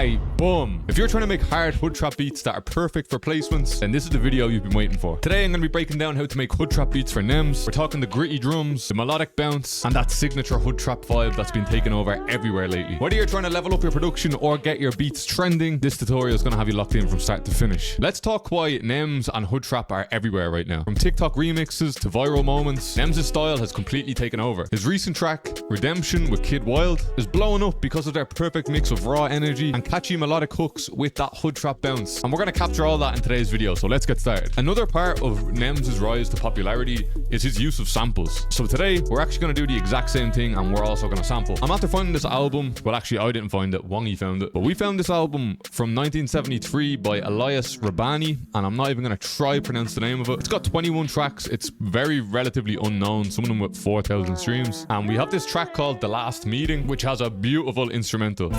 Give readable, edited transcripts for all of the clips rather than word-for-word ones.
Okay, boom. If you're trying to make hard hood trap beats that are perfect for placements, then this is the video you've been waiting for. Today I'm going to be breaking down how to make hood trap beats for NEMZZZ. We're talking the gritty drums, the melodic bounce, and that signature hood trap vibe that's been taken over everywhere lately. Whether you're trying to level up your production or get your beats trending, this tutorial is going to have you locked in from start to finish. Let's talk why NEMZZZ and hood trap are everywhere right now. From TikTok remixes to viral moments, NEMZZ's style has completely taken over. His recent track, Redemption with Kid Wild, is blowing up because of their perfect mix of raw energy and catchy melodic hooks with that hood trap bounce. And we're going to capture all that in today's video, so let's get started. Another part of NEMZZ's rise to popularity is his use of samples. So today, we're actually going to do the exact same thing, and we're also going to sample. I'm after finding this album. Well, actually, I didn't find it. Wongy found it. But we found this album from 1973 by Elias Rabani, and I'm not even going to try pronounce the name of it. It's got 21 tracks. It's very relatively unknown, some of them with 4,000 streams. And we have this track called The Last Meeting, which has a beautiful instrumental.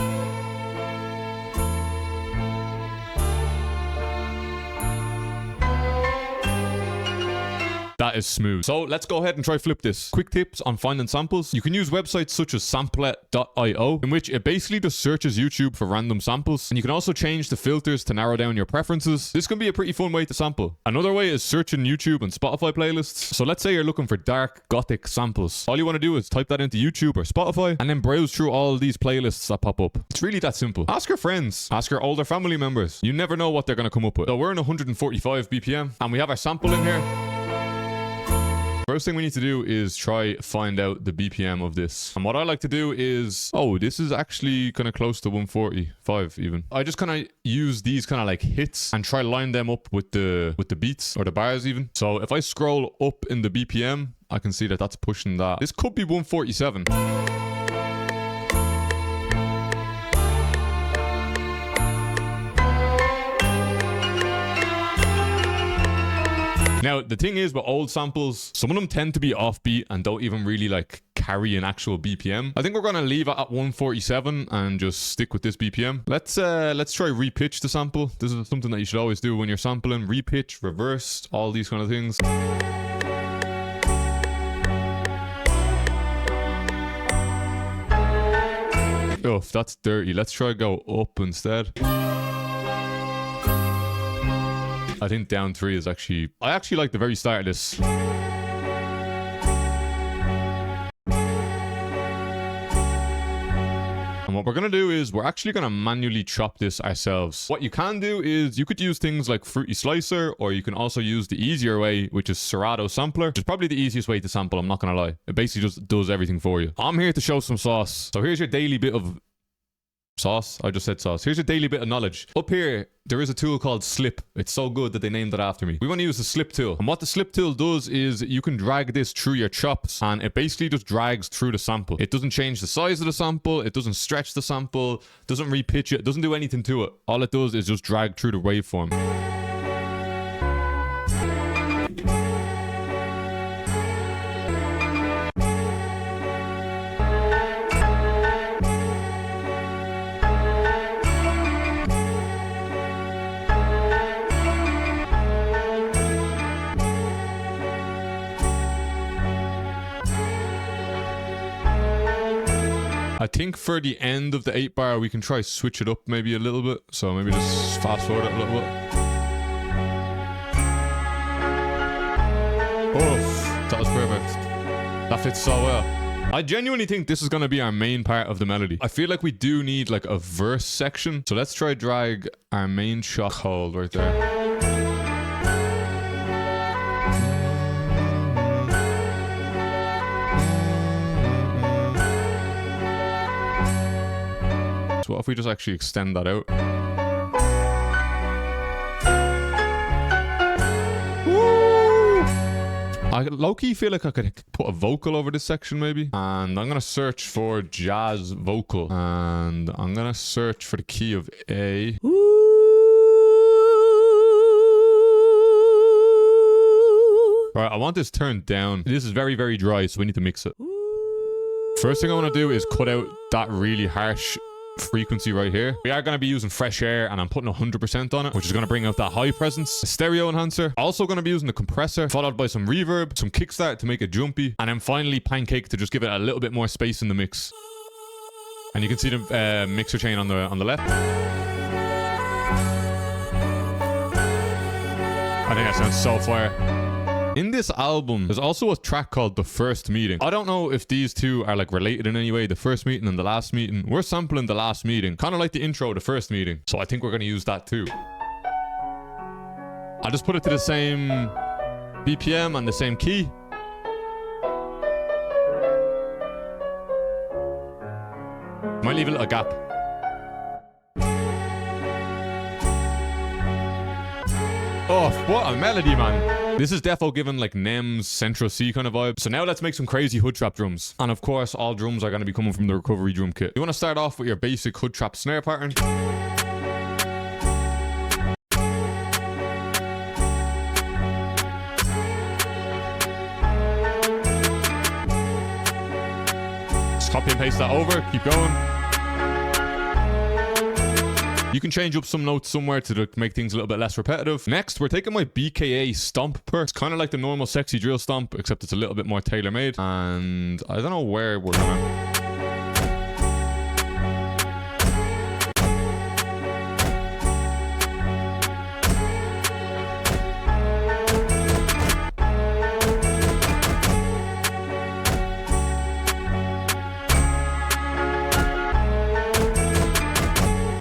That is smooth. So let's go ahead and try flip this. Quick tips on finding samples. You can use websites such as samplet.io, in which it basically just searches YouTube for random samples. And you can also change the filters to narrow down your preferences. This can be a pretty fun way to sample. Another way is searching YouTube and Spotify playlists. So let's say you're looking for dark gothic samples. All you want to do is type that into YouTube or Spotify and then browse through all these playlists that pop up. It's really that simple. Ask your friends. Ask your older family members. You never know what they're going to come up with. So we're in 145 BPM and we have our sample in here. First thing we need to do is try find out the BPM of this. And what I like to do is, oh, this is actually kind of close to 145 even. I just kind of use these kind of like hits and try line them up with the beats or the bars even. So if I scroll up in the BPM, I can see that that's pushing that. This could be 147. Now, the thing is with old samples, some of them tend to be offbeat and don't even really like carry an actual BPM. I think we're going to leave it at 147 and just stick with this BPM. Let's try repitch the sample. This is something that you should always do when you're sampling. Repitch, reverse, all these kind of things. Oh, that's dirty. Let's try go up instead. I think down 3 is actually... I actually like the very start of this. And what we're going to do is we're actually going to manually chop this ourselves. What you can do is you could use things like Fruity Slicer, or you can also use the easier way, which is Serato Sampler, which is probably the easiest way to sample, I'm not going to lie. It basically just does everything for you. I'm here to show some sauce. So here's your daily bit of... sauce? I just said sauce. Here's a daily bit of knowledge. Up here, there is a tool called Slip. It's so good that they named it after me. We want to use the Slip tool. And what the Slip tool does is you can drag this through your chops and it basically just drags through the sample. It doesn't change the size of the sample. It doesn't stretch the sample. Doesn't repitch it. Doesn't do anything to it. All it does is just drag through the waveform. I think for the end of the 8 bar, we can try switch it up maybe a little bit. So maybe just fast forward it a little bit. Oof, that was perfect. That fits so well. I genuinely think this is going to be our main part of the melody. I feel like we do need like a verse section. So let's try drag our main shot hold right there. What if we just actually extend that out? Woo! I low-key feel like I could put a vocal over this section maybe. And I'm going to search for jazz vocal. And I'm going to search for the key of A. Alright, I want this turned down. This is very, very dry, so we need to mix it. First thing I want to do is cut out that really harsh frequency right here. We are going to be using fresh air and I'm putting 100% on it, which is going to bring out that high presence. A stereo enhancer. Also going to be using the compressor, followed by some reverb, some kickstart to make it jumpy, and then finally pancake to just give it a little bit more space in the mix. And you can see the mixer chain on the left. I think that sounds so fire. In this album, there's also a track called The First Meeting. I don't know if these two are like related in any way, the first meeting and the last meeting. We're sampling the last meeting, kind of like the intro, the first meeting. So I think we're going to use that too. I'll just put it to the same BPM and the same key. Might leave a little gap. Oh, what a melody, man. This is defo given like NEMZZ's Central C kind of vibe. So now let's make some crazy hood trap drums. And of course, all drums are going to be coming from the recovery drum kit. You want to start off with your basic hood trap snare pattern. Just copy and paste that over, keep going. You can change up some notes somewhere to make things a little bit less repetitive. Next, we're taking my BKA stomp perk. It's kind of like the normal sexy drill stomp, except it's a little bit more tailor-made. And I don't know where we're gonna...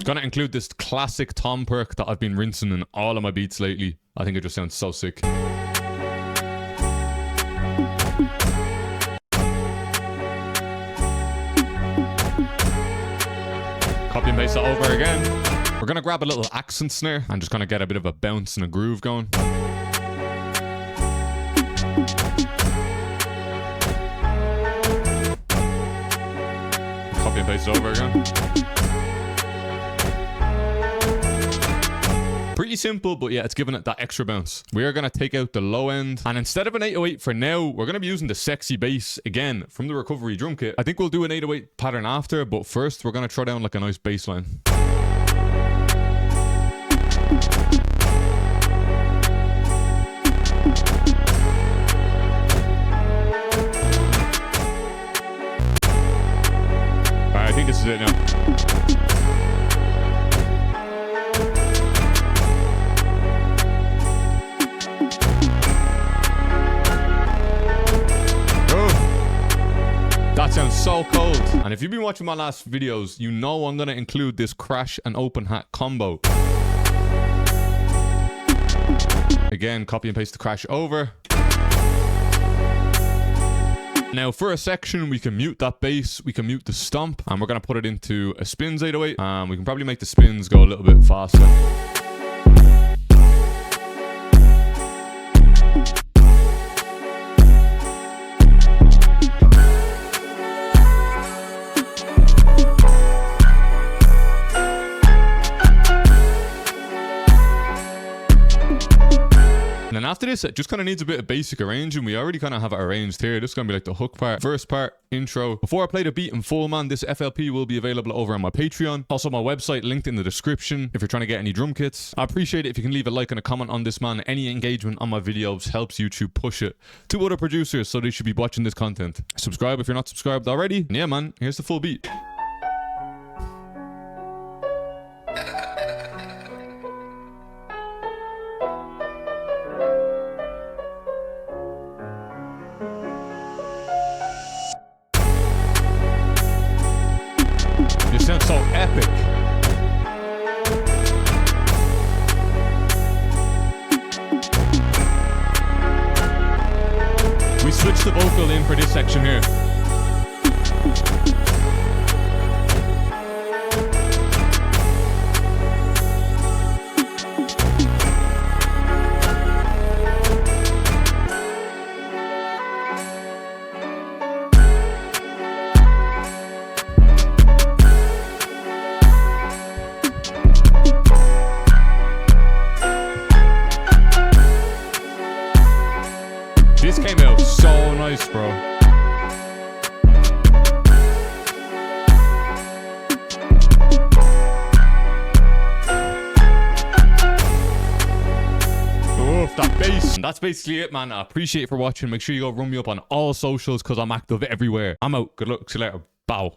Gonna include this classic tom perk that I've been rinsing in all of my beats lately. I think it just sounds so sick. Copy and paste that over again. We're gonna grab a little accent snare and just gonna get a bit of a bounce and a groove going. Copy and paste it over again. Pretty simple, but yeah, it's giving it that extra bounce. We are going to take out the low end. And instead of an 808 for now, we're going to be using the sexy bass again from the recovery drum kit. I think we'll do an 808 pattern after, but first we're going to throw down like a nice bass line. Alright, I think this is it now. That sounds so cold. And if you've been watching my last videos, you know I'm going to include this crash and open hat combo. Again, copy and paste the crash over. Now for a section, we can mute that bass, we can mute the stomp, and we're going to put it into a spins 808. We can probably make the spins go a little bit faster. And then after this, it just kind of needs a bit of basic arranging. We already kind of have it arranged here. This is going to be like the hook part, first part, intro. Before I play the beat in full, man, this FLP will be available over on my Patreon. Also, my website linked in the description if you're trying to get any drum kits. I appreciate it if you can leave a like and a comment on this, man. Any engagement on my videos helps YouTube push it to other producers, so they should be watching this content. Subscribe if you're not subscribed already. And yeah, man, here's the full beat. This sounds so epic. We switched the vocal in for this section here. This came out so nice, bro. Oof, that bass. And that's basically it, man. I appreciate it for watching. Make sure you go run me up on all socials because I'm active everywhere. I'm out. Good luck. See you later. Bow.